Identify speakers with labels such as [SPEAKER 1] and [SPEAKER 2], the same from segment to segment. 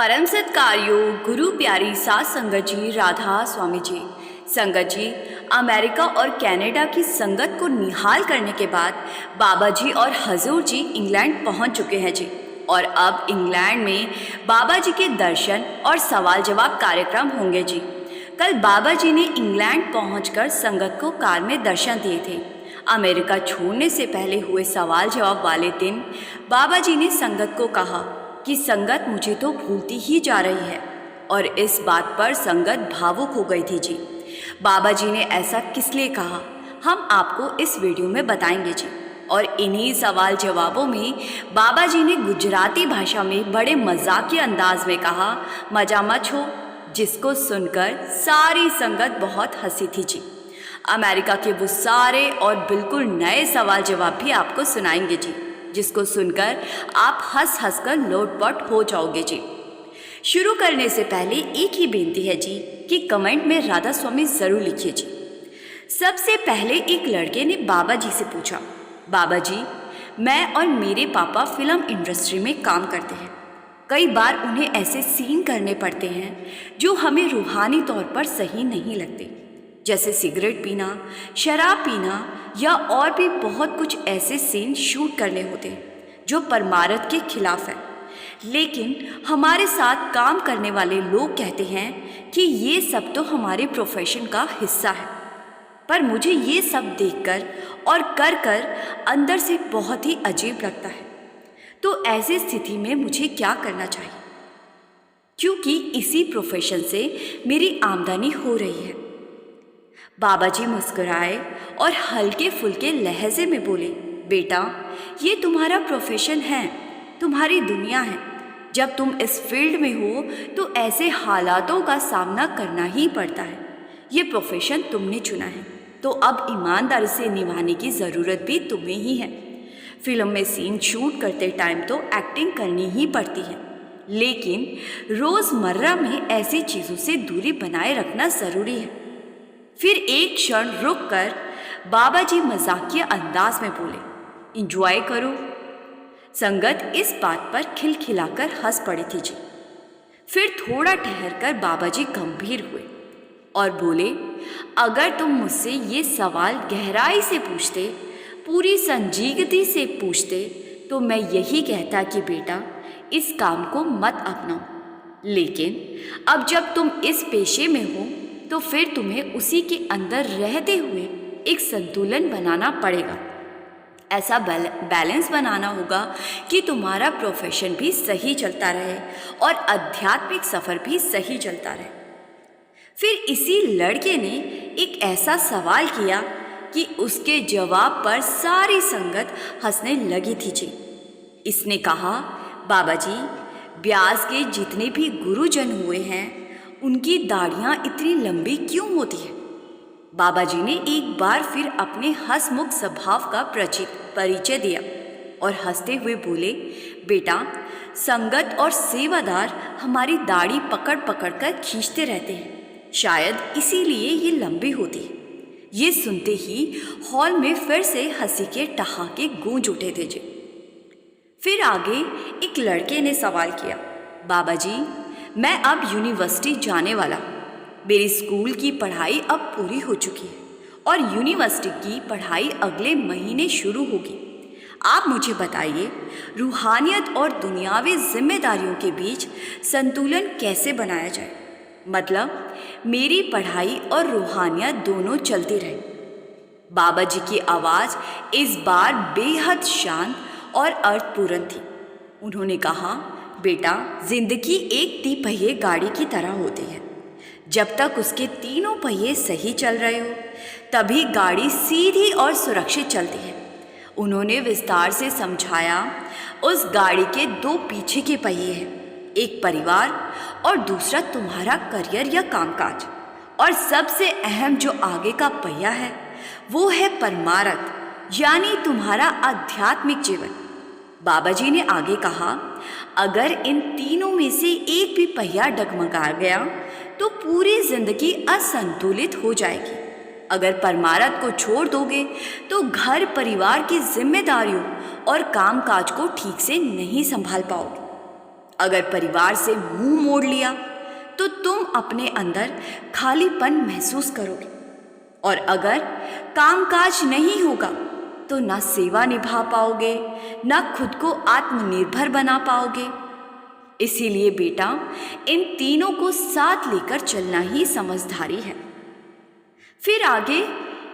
[SPEAKER 1] परम सत्कार्यो गुरु प्यारी सात संगत जी, राधा स्वामी जी। संगत जी, अमेरिका और कनाडा की संगत को निहाल करने के बाद बाबा जी और हजूर जी इंग्लैंड पहुंच चुके हैं जी। और अब इंग्लैंड में बाबा जी के दर्शन और सवाल जवाब कार्यक्रम होंगे जी। कल बाबा जी ने इंग्लैंड पहुंचकर संगत को कार में दर्शन दिए थे। अमेरिका छोड़ने से पहले हुए सवाल जवाब वाले दिन बाबा जी ने संगत को कहा कि संगत मुझे तो भूलती ही जा रही है, और इस बात पर संगत भावुक हो गई थी जी। बाबा जी ने ऐसा किस लिए कहा, हम आपको इस वीडियो में बताएंगे जी। और इन्हीं सवाल जवाबों में बाबा जी ने गुजराती भाषा में बड़े मजाकिया अंदाज में कहा, मजा मच हो, जिसको सुनकर सारी संगत बहुत हंसी थी जी। अमेरिका के वो सारे और बिल्कुल नए सवाल जवाब भी आपको सुनाएंगे जी, जिसको सुनकर आप हंस हंस कर लोटपोट हो जाओगे जी। शुरू करने से पहले एक ही बेनती है जी कि कमेंट में राधा स्वामी ज़रूर लिखिए जी। सबसे पहले एक लड़के ने बाबा जी से पूछा, बाबा जी, मैं और मेरे पापा फिल्म इंडस्ट्री में काम करते हैं। कई बार उन्हें ऐसे सीन करने पड़ते हैं जो हमें रूहानी तौर पर सही नहीं लगते, जैसे सिगरेट पीना, शराब पीना या और भी बहुत कुछ ऐसे सीन शूट करने होते हैं जो परमार्थ के खिलाफ है। लेकिन हमारे साथ काम करने वाले लोग कहते हैं कि ये सब तो हमारे प्रोफेशन का हिस्सा है। पर मुझे ये सब देखकर और कर कर अंदर से बहुत ही अजीब लगता है। तो ऐसी स्थिति में मुझे क्या करना चाहिए, क्योंकि इसी प्रोफेशन से मेरी आमदनी हो रही है। बाबा जी मुस्कुराए और हल्के फुल्के लहजे में बोले, बेटा, ये तुम्हारा प्रोफेशन है, तुम्हारी दुनिया है। जब तुम इस फील्ड में हो तो ऐसे हालातों का सामना करना ही पड़ता है। ये प्रोफेशन तुमने चुना है, तो अब ईमानदारी से निभाने की ज़रूरत भी तुम्हें ही है। फिल्म में सीन शूट करते टाइम तो एक्टिंग करनी ही पड़ती है, लेकिन रोज़मर्रा में ऐसी चीज़ों से दूरी बनाए रखना ज़रूरी है। फिर एक क्षण रुककर बाबा जी मजाकिया अंदाज में बोले, एंजॉय करो। संगत इस बात पर खिलखिलाकर हंस पड़ी थी जी। फिर थोड़ा ठहरकर बाबा जी गंभीर हुए और बोले, अगर तुम मुझसे ये सवाल गहराई से पूछते, पूरी संजीदगी से पूछते, तो मैं यही कहता कि बेटा, इस काम को मत अपनाओ। लेकिन अब जब तुम इस पेशे में हो तो फिर तुम्हें उसी के अंदर रहते हुए एक संतुलन बनाना पड़ेगा। ऐसा बैलेंस बनाना होगा कि तुम्हारा प्रोफेशन भी सही चलता रहे और आध्यात्मिक सफ़र भी सही चलता रहे। फिर इसी लड़के ने एक ऐसा सवाल किया कि उसके जवाब पर सारी संगत हंसने लगी थी जी। इसने कहा, बाबा जी, ब्यास के जितने भी गुरुजन हुए हैं उनकी दाढ़ियाँ इतनी लंबी क्यों होती है? बाबा जी ने एक बार फिर अपने हंसमुख स्वभाव का परिचय दिया और हंसते हुए बोले, बेटा, संगत और सेवादार हमारी दाढ़ी पकड़ पकड़ कर खींचते रहते हैं, शायद इसीलिए ये लंबी होती है। ये सुनते ही हॉल में फिर से हंसी के ठहाके गूंज उठे थे जी। फिर आगे एक लड़के ने सवाल किया, बाबा जी, मैं अब यूनिवर्सिटी जाने वाला हूँ। मेरी स्कूल की पढ़ाई अब पूरी हो चुकी है और यूनिवर्सिटी की पढ़ाई अगले महीने शुरू होगी। आप मुझे बताइए, रूहानियत और दुनियावी जिम्मेदारियों के बीच संतुलन कैसे बनाया जाए? मतलब मेरी पढ़ाई और रूहानियत दोनों चलती रहे। बाबा जी की आवाज़ इस बार बेहद शांत और अर्थपूर्ण थी। उन्होंने कहा, बेटा, जिंदगी एक तिपहिए गाड़ी की तरह होती है। जब तक उसके तीनों पहिए सही चल रहे हो तभी गाड़ी सीधी और सुरक्षित चलती है। उन्होंने विस्तार से समझाया, उस गाड़ी के दो पीछे के पहिए हैं, एक परिवार और दूसरा तुम्हारा करियर या कामकाज, और सबसे अहम जो आगे का पहिया है वो है परमार्थ, यानी तुम्हारा आध्यात्मिक जीवन। बाबा जी ने आगे कहा, अगर इन तीनों में से एक भी पहिया डगमगा गया तो पूरी जिंदगी असंतुलित हो जाएगी। अगर परमार्थ को छोड़ दोगे तो घर परिवार की जिम्मेदारियों और कामकाज को ठीक से नहीं संभाल पाओगे। अगर परिवार से मुंह मोड़ लिया तो तुम अपने अंदर खालीपन महसूस करोगे, और अगर कामकाज नहीं होगा तो ना सेवा निभा पाओगे, ना खुद को आत्मनिर्भर बना पाओगे। इसीलिए बेटा, इन तीनों को साथ लेकर चलना ही समझदारी है। फिर आगे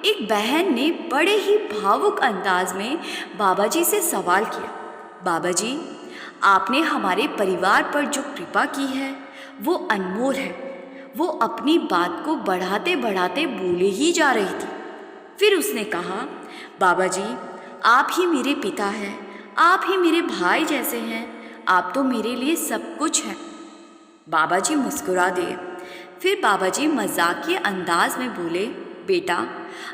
[SPEAKER 1] एक बहन ने बड़े ही भावुक अंदाज में बाबा जी से सवाल किया, बाबा जी, आपने हमारे परिवार पर जो कृपा की है वो अनमोल है। वो अपनी बात को बढ़ाते बढ़ाते बोले ही जा रही थी। फिर उसने कहा, बाबा जी, आप ही मेरे पिता हैं, आप ही मेरे भाई जैसे हैं, आप तो मेरे लिए सब कुछ हैं। बाबा जी मुस्कुरा दिए। फिर बाबा जी मजाकिया अंदाज में बोले, बेटा,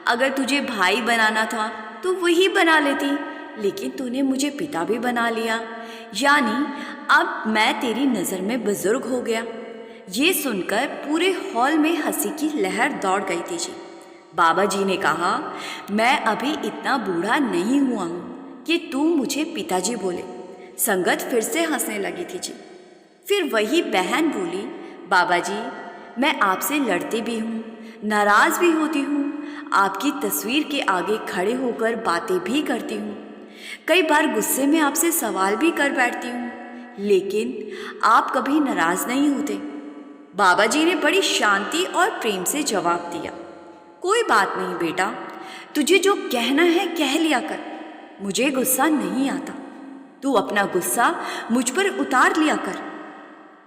[SPEAKER 1] अगर तुझे भाई बनाना था तो वही बना लेती, लेकिन तूने मुझे पिता भी बना लिया, यानी अब मैं तेरी नज़र में बुजुर्ग हो गया। ये सुनकर पूरे हॉल में हंसी की लहर दौड़ गई थी जी। बाबा जी ने कहा, मैं अभी इतना बूढ़ा नहीं हुआ हूँ कि तू मुझे पिताजी बोले। संगत फिर से हंसने लगी थी जी। फिर वही बहन बोली, बाबा जी, मैं आपसे लड़ती भी हूँ, नाराज़ भी होती हूँ, आपकी तस्वीर के आगे खड़े होकर बातें भी करती हूँ, कई बार गुस्से में आपसे सवाल भी कर बैठती हूँ, लेकिन आप कभी नाराज़ नहीं होते। बाबा जी ने बड़ी शांति और प्रेम से जवाब दिया, कोई बात नहीं बेटा, तुझे जो कहना है कह लिया कर, मुझे गुस्सा नहीं आता, तू अपना गुस्सा मुझ पर उतार लिया कर।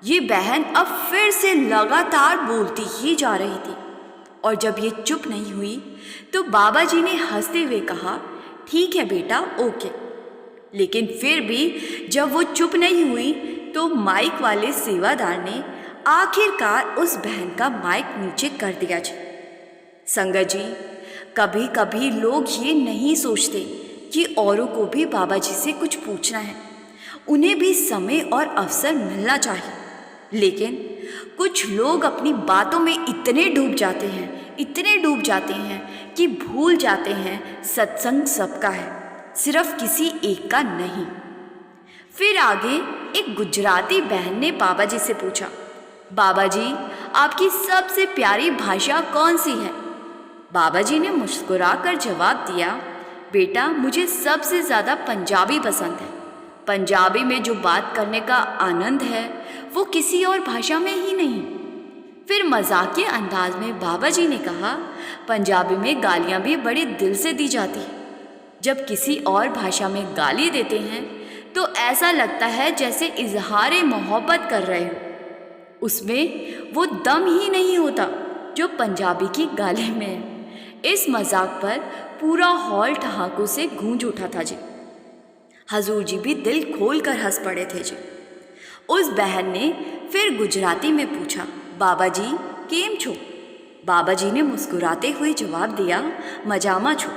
[SPEAKER 1] ये बहन अब फिर से लगातार बोलती ही जा रही थी, और जब ये चुप नहीं हुई तो बाबा जी ने हंसते हुए कहा, ठीक है बेटा, ओके। लेकिन फिर भी जब वो चुप नहीं हुई तो माइक वाले सेवादार ने आखिरकार उस बहन का माइक नीचे कर दिया जी। संगत जी, कभी कभी लोग ये नहीं सोचते कि औरों को भी बाबा जी से कुछ पूछना है, उन्हें भी समय और अवसर मिलना चाहिए। लेकिन कुछ लोग अपनी बातों में इतने डूब जाते हैं, इतने डूब जाते हैं कि भूल जाते हैं सत्संग सबका है, सिर्फ किसी एक का नहीं। फिर आगे एक गुजराती बहन ने बाबा जी से पूछा, बाबा जी, आपकी सबसे प्यारी भाषा कौन सी है? बाबा जी ने मुस्कुराकर जवाब दिया, बेटा, मुझे सबसे ज़्यादा पंजाबी पसंद है। पंजाबी में जो बात करने का आनंद है वो किसी और भाषा में ही नहीं। फिर मजाकिया अंदाज में बाबा जी ने कहा, पंजाबी में गालियाँ भी बड़े दिल से दी जाती हैं। जब किसी और भाषा में गाली देते हैं तो ऐसा लगता है जैसे इजहार मोहब्बत कर रहे हो, उसमें वो दम ही नहीं होता जो पंजाबी की गाली में है। इस मजाक पर पूरा हॉल ठहाकों से गूंज उठा था जी। हजूर जी भी दिल खोल कर हंस पड़े थे जी। उस बहन ने फिर गुजराती में पूछा, बाबा जी केम छो? बाबा जी ने मुस्कुराते हुए जवाब दिया, मजामा छो।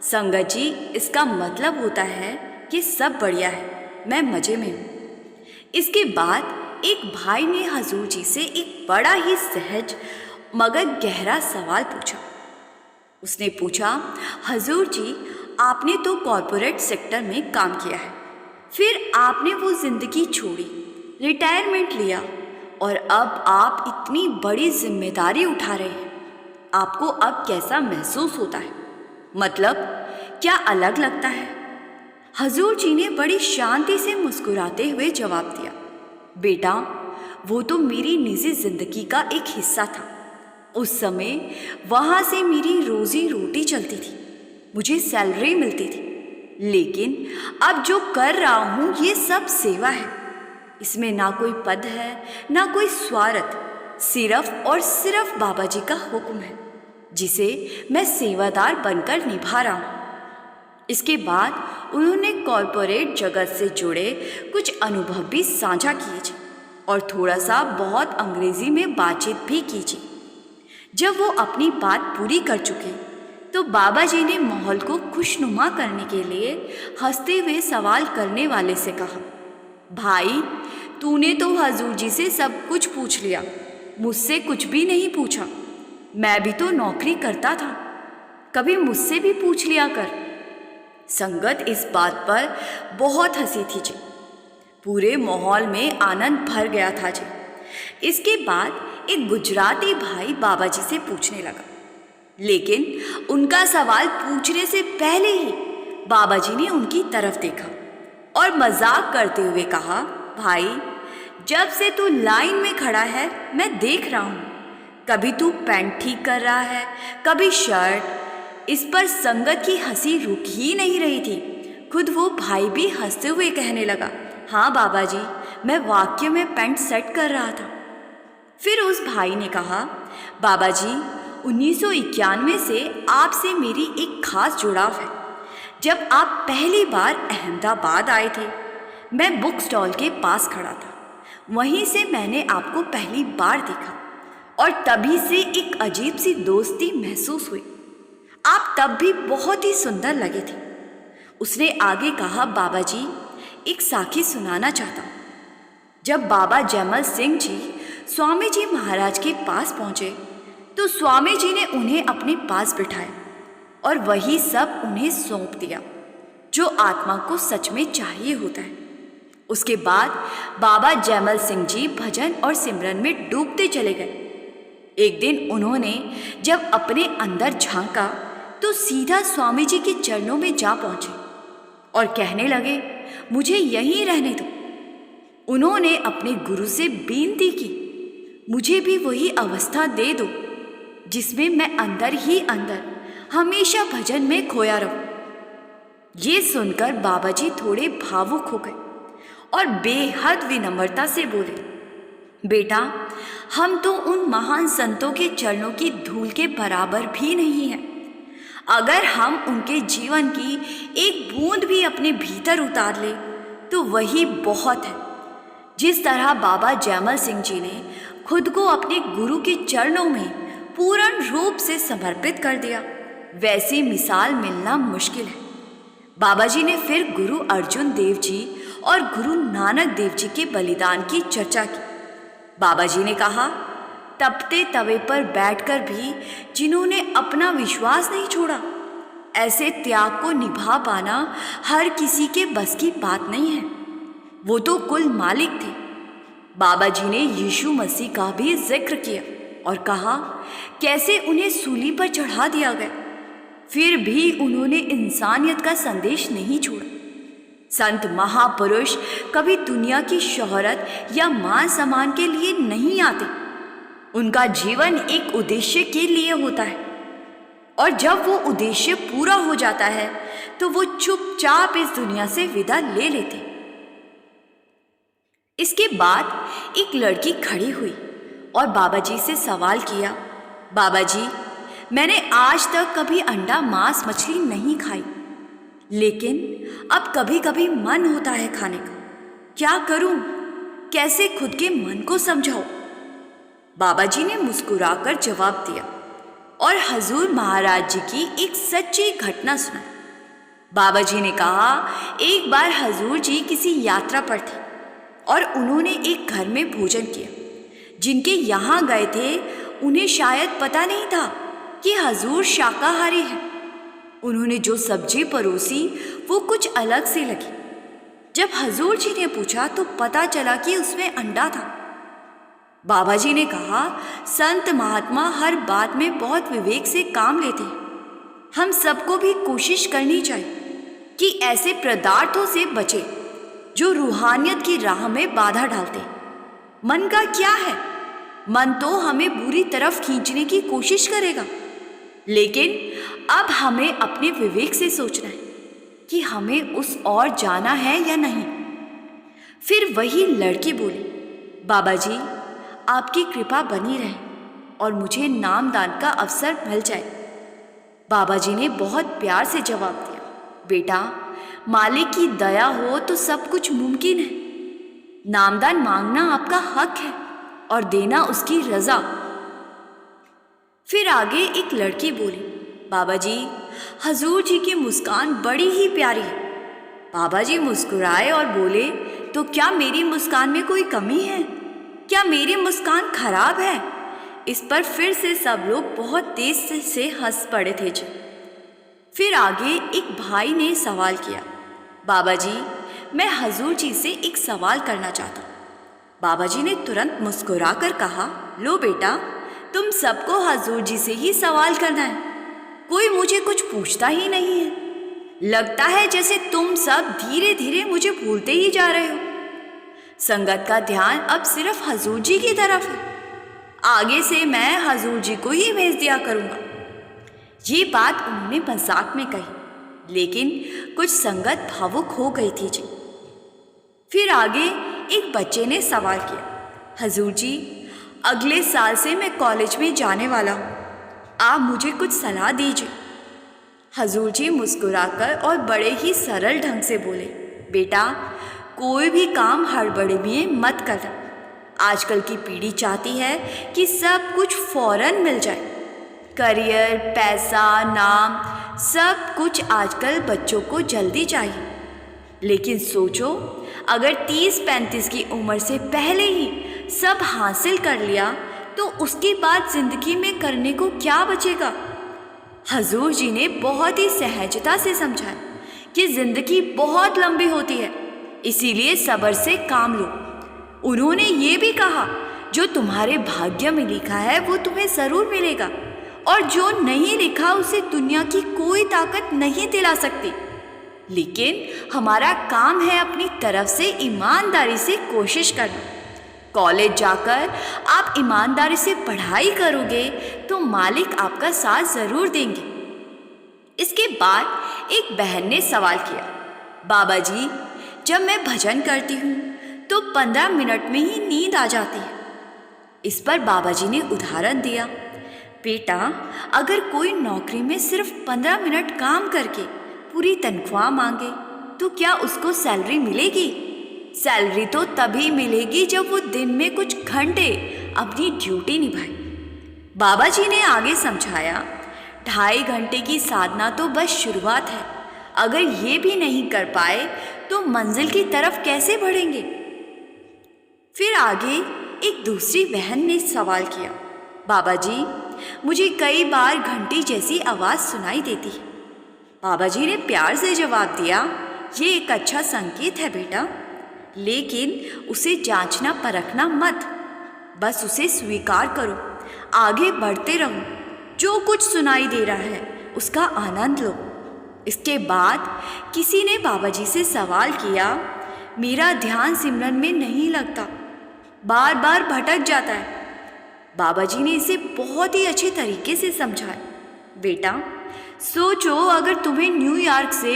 [SPEAKER 1] संगत जी, इसका मतलब होता है कि सब बढ़िया है, मैं मज़े में हूँ। इसके बाद एक भाई ने हजूर जी से एक बड़ा ही सहज मगर गहरा सवाल पूछा। उसने पूछा, हजूर जी, आपने तो कॉरपोरेट सेक्टर में काम किया है, फिर आपने वो ज़िंदगी छोड़ी, रिटायरमेंट लिया, और अब आप इतनी बड़ी जिम्मेदारी उठा रहे हैं, आपको अब कैसा महसूस होता है? मतलब क्या अलग लगता है? हजूर जी ने बड़ी शांति से मुस्कुराते हुए जवाब दिया, बेटा, वो तो मेरी निजी ज़िंदगी का एक हिस्सा था। उस समय वहाँ से मेरी रोज़ी रोटी चलती थी, मुझे सैलरी मिलती थी, लेकिन अब जो कर रहा हूँ ये सब सेवा है। इसमें ना कोई पद है, ना कोई स्वार्थ, सिर्फ और सिर्फ बाबा जी का हुक्म है, जिसे मैं सेवादार बनकर निभा रहा हूँ। इसके बाद उन्होंने कॉरपोरेट जगत से जुड़े कुछ अनुभव भी साझा किए और थोड़ा सा बहुत अंग्रेज़ी में बातचीत भी कीजिए। जब वो अपनी बात पूरी कर चुके तो बाबा जी ने माहौल को खुशनुमा करने के लिए हंसते हुए सवाल करने वाले से कहा, भाई, तूने तो हजूर जी से सब कुछ पूछ लिया, मुझसे कुछ भी नहीं पूछा। मैं भी तो नौकरी करता था, कभी मुझसे भी पूछ लिया कर। संगत इस बात पर बहुत हंसी थी जी। पूरे माहौल में आनंद भर गया था जी। इसके बाद एक गुजराती भाई बाबा जी से पूछने लगा, लेकिन उनका सवाल पूछने से पहले ही बाबा जी ने उनकी तरफ देखा और मजाक करते हुए कहा, भाई जब से तू लाइन में खड़ा है मैं देख रहा हूँ, कभी तू पैंट ठीक कर रहा है, कभी शर्ट। इस पर संगत की हंसी रुक ही नहीं रही थी। खुद वो भाई भी हंसते हुए कहने लगा, हाँ बाबा जी, मैं वाकई में पैंट सेट कर रहा था। फिर उस भाई ने कहा, बाबा जी 1991 से आपसे मेरी एक खास जुड़ाव है। जब आप पहली बार अहमदाबाद आए थे, मैं बुक स्टॉल के पास खड़ा था। वहीं से मैंने आपको पहली बार देखा और तभी से एक अजीब सी दोस्ती महसूस हुई। आप तब भी बहुत ही सुंदर लगे थे। उसने आगे कहा, बाबा जी एक साखी सुनाना चाहता हूँ। जब बाबा जयमल सिंह जी स्वामी जी महाराज के पास पहुँचे तो स्वामी जी ने उन्हें अपने पास बिठाया और वही सब उन्हें सौंप दिया जो आत्मा को सच में चाहिए होता है। उसके बाद बाबा जयमल सिंह जी भजन और सिमरन में डूबते चले गए। एक दिन उन्होंने जब अपने अंदर झांका तो सीधा स्वामी जी के चरणों में जा पहुंचे और कहने लगे, मुझे यहीं रहने दो। उन्होंने अपने गुरु से विनती की, मुझे भी वही अवस्था दे दो जिसमें मैं अंदर ही अंदर हमेशा भजन में खोया रहूं। ये सुनकर बाबा जी थोड़े भावुक हो गए और बेहद विनम्रता से बोले, बेटा हम तो उन महान संतों के चरणों की धूल के बराबर भी नहीं हैं। अगर हम उनके जीवन की एक बूंद भी अपने भीतर उतार ले तो वही बहुत है। जिस तरह बाबा जयमल सिंह जी ने खुद को अपने गुरु के चरणों में पूर्ण रूप से समर्पित कर दिया, वैसी मिसाल मिलना मुश्किल है। बाबा जी ने फिर गुरु अर्जुन देव जी और गुरु नानक देव जी के बलिदान की चर्चा की। बाबा जी ने कहा, तपते तवे पर बैठकर भी जिन्होंने अपना विश्वास नहीं छोड़ा, ऐसे त्याग को निभा पाना हर किसी के बस की बात नहीं है। वो तो कुल मालिक थे। बाबा जी ने यीशु मसीह का भी जिक्र किया और कहा कैसे उन्हें सूली पर चढ़ा दिया गया, फिर भी उन्होंने इंसानियत का संदेश नहीं छोड़ा। संत महापुरुष कभी दुनिया की शोहरत या मान सम्मान के लिए नहीं आते। उनका जीवन एक उद्देश्य के लिए होता है और जब वो उद्देश्य पूरा हो जाता है तो वो चुपचाप इस दुनिया से विदा ले लेते। इसके बाद एक लड़की खड़ी हुई और बाबा जी से सवाल किया, बाबा जी मैंने आज तक कभी अंडा मांस मछली नहीं खाई, लेकिन अब कभी कभी मन होता है खाने का। क्या करूं? कैसे खुद के मन को समझाऊं? बाबा जी ने मुस्कुराकर जवाब दिया और हजूर महाराज जी की एक सच्ची घटना सुनाई। बाबा जी ने कहा, एक बार हजूर जी किसी यात्रा पर थे और उन्होंने एक घर में भोजन किया। जिनके यहाँ गए थे उन्हें शायद पता नहीं था कि हजूर शाकाहारी हैं। उन्होंने जो सब्जी परोसी वो कुछ अलग सी लगी। जब हजूर जी ने पूछा तो पता चला कि उसमें अंडा था। बाबा जी ने कहा, संत महात्मा हर बात में बहुत विवेक से काम लेते हैं। हम सबको भी कोशिश करनी चाहिए कि ऐसे पदार्थों से बचे जो रूहानियत की राह में बाधा डालते हैं। मन का क्या है? मन तो हमें बुरी तरफ खींचने की कोशिश करेगा, लेकिन अब हमें अपने विवेक से सोचना है कि हमें उस ओर जाना है या नहीं। फिर वही लड़की बोली, बाबा जी आपकी कृपा बनी रहे और मुझे नामदान का अवसर मिल जाए। बाबा जी ने बहुत प्यार से जवाब दिया, बेटा मालिक की दया हो तो सब कुछ मुमकिन है। नामदान मांगना आपका हक है और देना उसकी रजा। फिर आगे एक लड़की बोली, बाबा जी हजूर जी की मुस्कान बड़ी ही प्यारी है। बाबा जी मुस्कुराए और बोले, तो क्या मेरी मुस्कान में कोई कमी है? क्या मेरी मुस्कान खराब है? इस पर फिर से सब लोग बहुत तेज से हंस पड़े थे जी। फिर आगे एक भाई ने सवाल किया, बाबा जी मैं हजूर जी से एक सवाल करना चाहता हूँ। बाबा जी ने तुरंत मुस्कुराकर कहा, लो बेटा, तुम सबको हजूर जी से ही सवाल करना है, कोई मुझे कुछ पूछता ही नहीं है। लगता है जैसे तुम सब धीरे धीरे मुझे भूलते ही जा रहे हो। संगत का ध्यान अब सिर्फ हजूर जी की तरफ है। आगे से मैं हजूर जी को ही भेज दिया करूँगा। ये बात उन्होंने मजाक में कही, लेकिन कुछ संगत भावुक हो गई थी जी। फिर आगे एक बच्चे ने सवाल किया, हजूर जी, अगले साल से मैं कॉलेज में जाने वाला हूँ, आप मुझे कुछ सलाह दीजिए। हजूर जी मुस्कुराकर और बड़े ही सरल ढंग से बोले, बेटा, कोई भी काम हड़बड़ी में मत करना। आजकल की पीढ़ी चाहती है कि सब कुछ फौरन मिल जाए। करियर, पैसा, नाम, सब कुछ आजकल बच्चों को जल्दी चाहिए। लेकिन सोचो, अगर 30-35 की उम्र से पहले ही सब हासिल कर लिया तो उसके बाद ज़िंदगी में करने को क्या बचेगा। हजूर जी ने बहुत ही सहजता से समझाया कि ज़िंदगी बहुत लंबी होती है, इसीलिए सब्र से काम लो। उन्होंने ये भी कहा, जो तुम्हारे भाग्य में लिखा है वो तुम्हें ज़रूर मिलेगा, और जो नहीं लिखा उसे दुनिया की कोई ताकत नहीं दिला सकती। लेकिन हमारा काम है अपनी तरफ से ईमानदारी से कोशिश करना। कॉलेज जाकर आप ईमानदारी से पढ़ाई करोगे तो मालिक आपका साथ ज़रूर देंगे। इसके बाद एक बहन ने सवाल किया, बाबा जी, जब मैं भजन करती हूँ तो 15 मिनट में ही नींद आ जाती है। इस पर बाबा जी ने उदाहरण दिया, बेटा, अगर कोई नौकरी में सिर्फ 15 मिनट काम करके पूरी तनख्वाह मांगे तो क्या उसको सैलरी मिलेगी? सैलरी तो तभी मिलेगी जब वो दिन में कुछ घंटे अपनी ड्यूटी निभाए। बाबा जी ने आगे समझाया, 2.5 घंटे की साधना तो बस शुरुआत है। अगर ये भी नहीं कर पाए तो मंजिल की तरफ कैसे बढ़ेंगे। फिर आगे एक दूसरी बहन ने सवाल किया, बाबा जी, मुझे कई बार घंटी जैसी आवाज़ सुनाई देती है। बाबा जी ने प्यार से जवाब दिया, ये एक अच्छा संकेत है बेटा, लेकिन उसे जांचना परखना मत, बस उसे स्वीकार करो, आगे बढ़ते रहो। जो कुछ सुनाई दे रहा है उसका आनंद लो। इसके बाद किसी ने बाबा जी से सवाल किया, मेरा ध्यान सिमरन में नहीं लगता, बार बार भटक जाता है। बाबा जी ने इसे बहुत ही अच्छे तरीके से समझाया, बेटा, सोचो, अगर तुम्हें न्यूयॉर्क से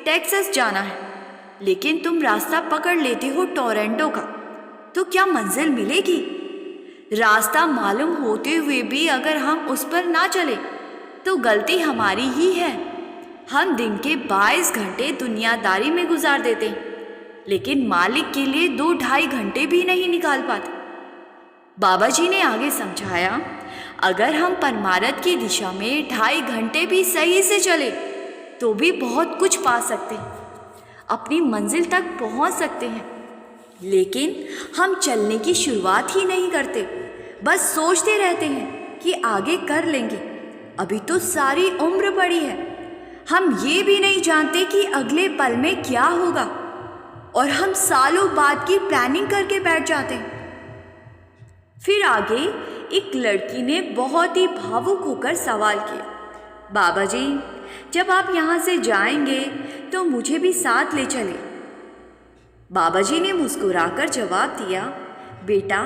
[SPEAKER 1] टेक्सास जाना है लेकिन तुम रास्ता पकड़ लेते हो टोरंटो का, तो क्या मंजिल मिलेगी? रास्ता मालूम होते हुए भी अगर हम उस पर ना चले तो गलती हमारी ही है। हम दिन के 22 घंटे दुनियादारी में गुजार देते हैं, लेकिन मालिक के लिए 2-2.5 घंटे भी नहीं निकाल पाते। बाबा जी ने आगे समझाया, अगर हम परमार्थ की दिशा में 2.5 घंटे भी सही से चले तो भी बहुत कुछ पा सकते हैं, अपनी मंजिल तक पहुंच सकते हैं। लेकिन हम चलने की शुरुआत ही नहीं करते, बस सोचते रहते हैं कि आगे कर लेंगे, अभी तो सारी उम्र पड़ी है। हम ये भी नहीं जानते कि अगले पल में क्या होगा, और हम सालों बाद की प्लानिंग करके बैठ जाते हैं। फिर आगे एक लड़की ने बहुत ही भावुक होकर सवाल किया, बाबा जी, जब आप यहाँ से जाएंगे तो मुझे भी साथ ले चले। बाबा जी ने मुस्कुराकर जवाब दिया, बेटा,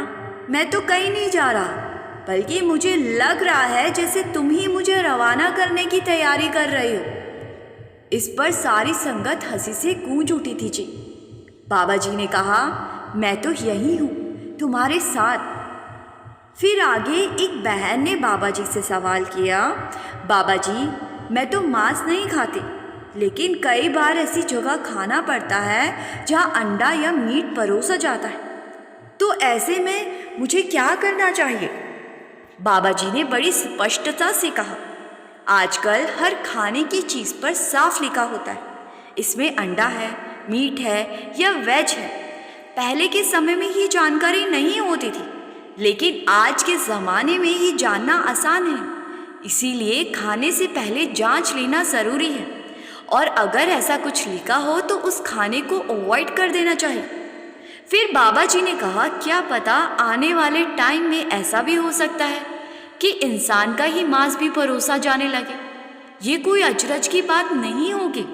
[SPEAKER 1] मैं तो कहीं नहीं जा रहा, बल्कि मुझे लग रहा है जैसे तुम ही मुझे रवाना करने की तैयारी कर रहे हो। इस पर सारी संगत हंसी से गूंज उठी थी जी। बाबा जी ने कहा, मैं तो यही हूँ तुम्हारे साथ। फिर आगे एक बहन ने बाबा जी से सवाल किया, बाबा जी, मैं तो मांस नहीं खाती, लेकिन कई बार ऐसी जगह खाना पड़ता है जहाँ अंडा या मीट परोसा जाता है, तो ऐसे में मुझे क्या करना चाहिए? बाबा जी ने बड़ी स्पष्टता से कहा, आजकल हर खाने की चीज़ पर साफ लिखा होता है, इसमें अंडा है, मीट है या वेज है। पहले के समय में ये जानकारी नहीं होती थी, लेकिन आज के ज़माने में ये जानना आसान है। इसीलिए खाने से पहले जांच लेना ज़रूरी है और अगर ऐसा कुछ लिखा हो तो उस खाने को अवॉइड कर देना चाहिए। फिर बाबा जी ने कहा, क्या पता आने वाले टाइम में ऐसा भी हो सकता है कि इंसान का ही मांस भी परोसा जाने लगे। ये कोई अचरज की बात नहीं होगी,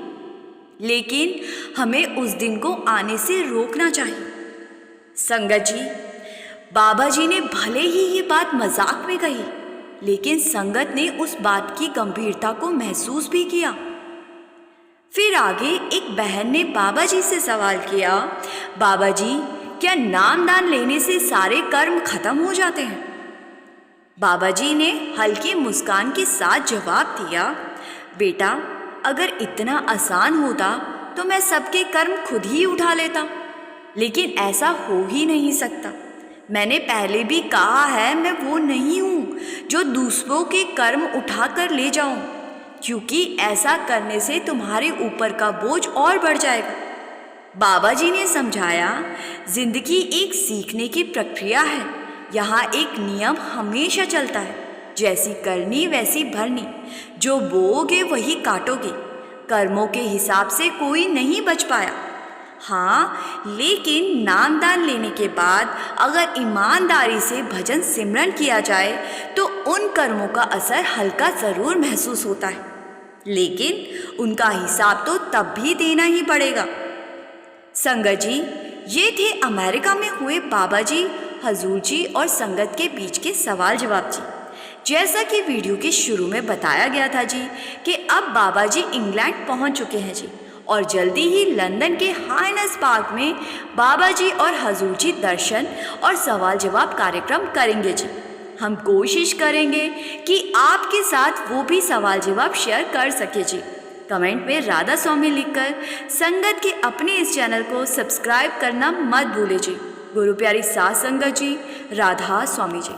[SPEAKER 1] लेकिन हमें उस दिन को आने से रोकना चाहिए। संगत जी, बाबा जी ने भले ही ये बात मजाक में कही, लेकिन संगत ने उस बात की गंभीरता को महसूस भी किया। फिर आगे एक बहन ने बाबा जी से सवाल किया, बाबा जी, क्या नामदान लेने से सारे कर्म खत्म हो जाते हैं? बाबा जी ने हल्की मुस्कान के साथ जवाब दिया, बेटा, अगर इतना आसान होता तो मैं सबके कर्म खुद ही उठा लेता, लेकिन ऐसा हो ही नहीं सकता। मैंने पहले भी कहा है, मैं वो नहीं हूँ जो दूसरों के कर्म उठा कर ले जाऊँ, क्योंकि ऐसा करने से तुम्हारे ऊपर का बोझ और बढ़ जाएगा। बाबा जी ने समझाया, जिंदगी एक सीखने की प्रक्रिया है। यहाँ एक नियम हमेशा चलता है, जैसी करनी वैसी भरनी। जो बोओगे वही काटोगे। कर्मों के हिसाब से कोई नहीं बच पाया। हाँ, लेकिन नामदान लेने के बाद अगर ईमानदारी से भजन सिमरन किया जाए तो उन कर्मों का असर हल्का ज़रूर महसूस होता है, लेकिन उनका हिसाब तो तब भी देना ही पड़ेगा। संगत जी, ये थे अमेरिका में हुए बाबा जी, हजूर जी और संगत के बीच के सवाल जवाब जी। जैसा कि वीडियो के शुरू में बताया गया था जी कि अब बाबा जी इंग्लैंड पहुंच चुके हैं जी, और जल्दी ही लंदन के हाइनेस पार्क में बाबा जी और हजूर जी दर्शन और सवाल जवाब कार्यक्रम करेंगे जी। हम कोशिश करेंगे कि आपके साथ वो भी सवाल जवाब शेयर कर सके जी। कमेंट में राधा स्वामी लिखकर संगत के अपने इस चैनल को सब्सक्राइब करना मत भूले जी। गुरु प्यारी सात संगत जी, राधा स्वामी जी।